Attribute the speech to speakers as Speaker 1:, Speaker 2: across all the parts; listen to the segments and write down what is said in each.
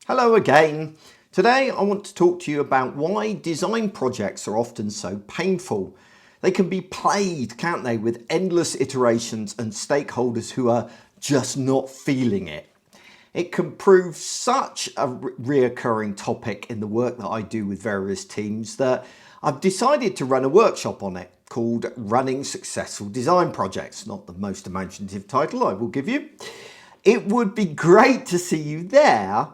Speaker 1: Hello again. Today I want to talk to you about why design projects are often so painful. They can be plagued, can't they, with endless iterations and stakeholders who are just not feeling it. It can prove such a reoccurring topic in the work that I do with various teams that I've decided to run a workshop on it called Running Successful Design Projects. Not the most imaginative title, I will give you. It would be great to see you there,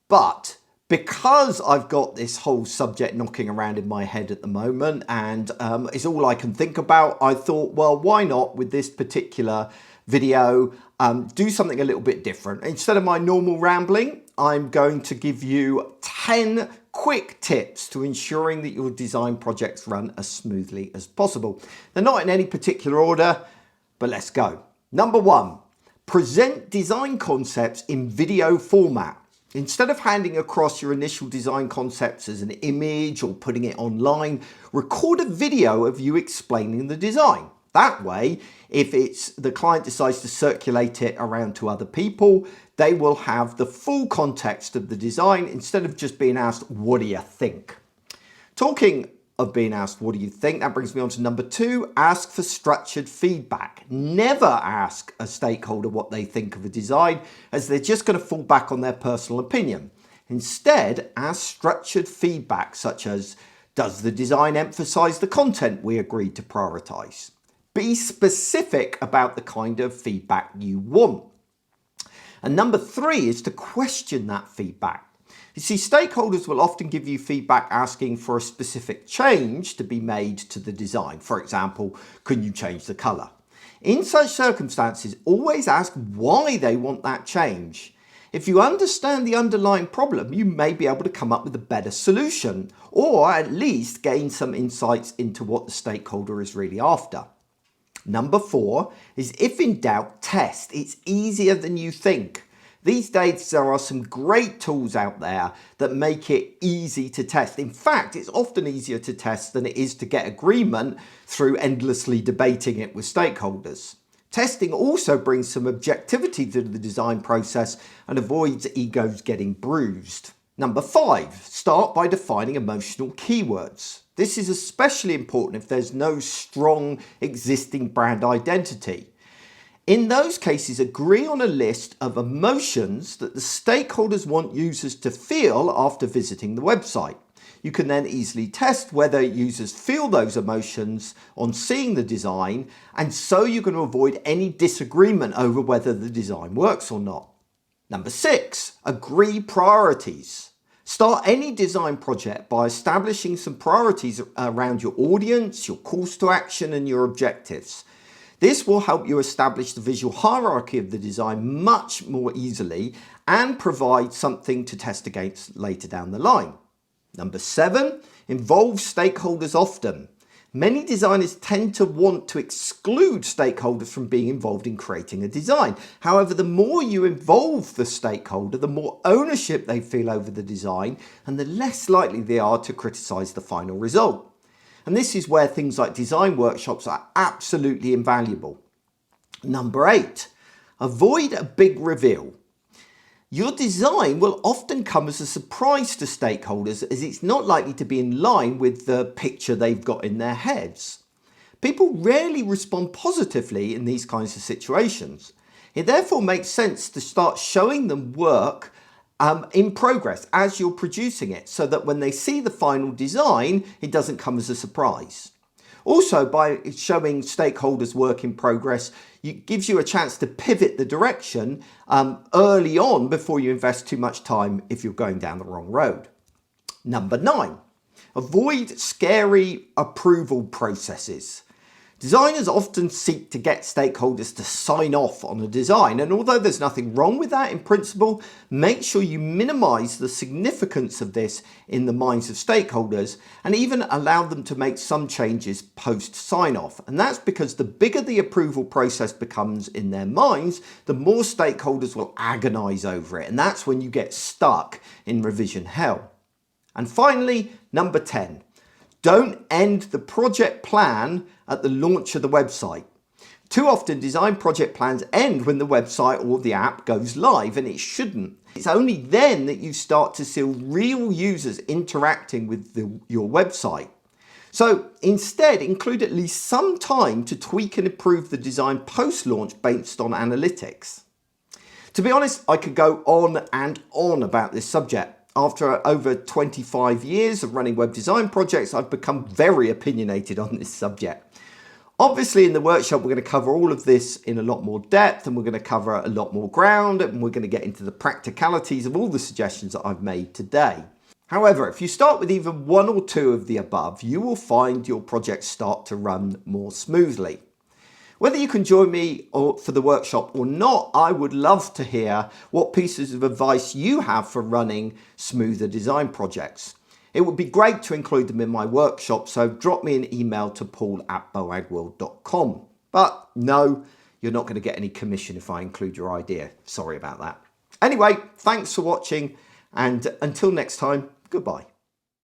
Speaker 1: but because I've got this whole subject knocking around in my head at the moment and it's all I can think about, I thought, well, why not with this particular video do something a little bit different. Instead of my normal rambling, I'm going to give you 10 quick tips to ensuring that your design projects run as smoothly as possible. They're not in any particular order, but let's go. Number 1, present design concepts in video format. Instead of handing across your initial design concepts as an image or putting it online, record a video of you explaining the design. That way, if the client decides to circulate it around to other people, they will have the full context of the design instead of just being asked, what do you think? Talking of being asked, what do you think? That brings me on to number 2, ask for structured feedback. Never ask a stakeholder what they think of a design, as they're just going to fall back on their personal opinion. Instead, ask structured feedback such as, does the design emphasize the content we agreed to prioritize? Be specific about the kind of feedback you want. And number 3 is to question that feedback. You see, stakeholders will often give you feedback asking for a specific change to be made to the design. For example, can you change the color? In such circumstances, always ask why they want that change. If you understand the underlying problem, you may be able to come up with a better solution, or at least gain some insights into what the stakeholder is really after. Number 4 is, if in doubt, test. It's easier than you think. These days, there are some great tools out there that make it easy to test. In fact, it's often easier to test than it is to get agreement through endlessly debating it with stakeholders. Testing also brings some objectivity to the design process and avoids egos getting bruised. Number 5, start by defining emotional keywords. This is especially important if there's no strong existing brand identity. In those cases, agree on a list of emotions that the stakeholders want users to feel after visiting the website. You can then easily test whether users feel those emotions on seeing the design, and so you're going to avoid any disagreement over whether the design works or not. Number 6, agree priorities. Start any design project by establishing some priorities around your audience, your calls to action, and your objectives. This will help you establish the visual hierarchy of the design much more easily and provide something to test against later down the line. Number 7, involve stakeholders often. Many designers tend to want to exclude stakeholders from being involved in creating a design. However, the more you involve the stakeholder, the more ownership they feel over the design, and the less likely they are to criticize the final result. And this is where things like design workshops are absolutely invaluable. Number 8, avoid a big reveal. Your design will often come as a surprise to stakeholders, as it's not likely to be in line with the picture they've got in their heads. People rarely respond positively in these kinds of situations. It therefore makes sense to start showing them work in progress as you're producing it, so that when they see the final design, it doesn't come as a surprise. Also, by showing stakeholders work in progress, it gives you a chance to pivot the direction early on before you invest too much time if you're going down the wrong road. Number 9, avoid scary approval processes. Designers often seek to get stakeholders to sign off on a design, and although there's nothing wrong with that in principle, make sure you minimize the significance of this in the minds of stakeholders and even allow them to make some changes post sign-off. And that's because the bigger the approval process becomes in their minds, the more stakeholders will agonize over it, and that's when you get stuck in revision hell. And finally, number 10. Don't end the project plan at the launch of the website. Too often design project plans end when the website or the app goes live, and it shouldn't. It's only then that you start to see real users interacting with your website. So instead, include at least some time to tweak and improve the design post-launch based on analytics. To be honest, I could go on and on about this subject. After over 25 years of running web design projects, I've become very opinionated on this subject. Obviously, in the workshop, we're going to cover all of this in a lot more depth, and we're going to cover a lot more ground, and we're going to get into the practicalities of all the suggestions that I've made today. However, if you start with even one or two of the above, you will find your projects start to run more smoothly. Whether you can join me for the workshop or not, I would love to hear what pieces of advice you have for running smoother design projects. It would be great to include them in my workshop, so drop me an email to paul@boagworld.com. But no, you're not going to get any commission if I include your idea. Sorry about that. Anyway, thanks for watching, and until next time, goodbye.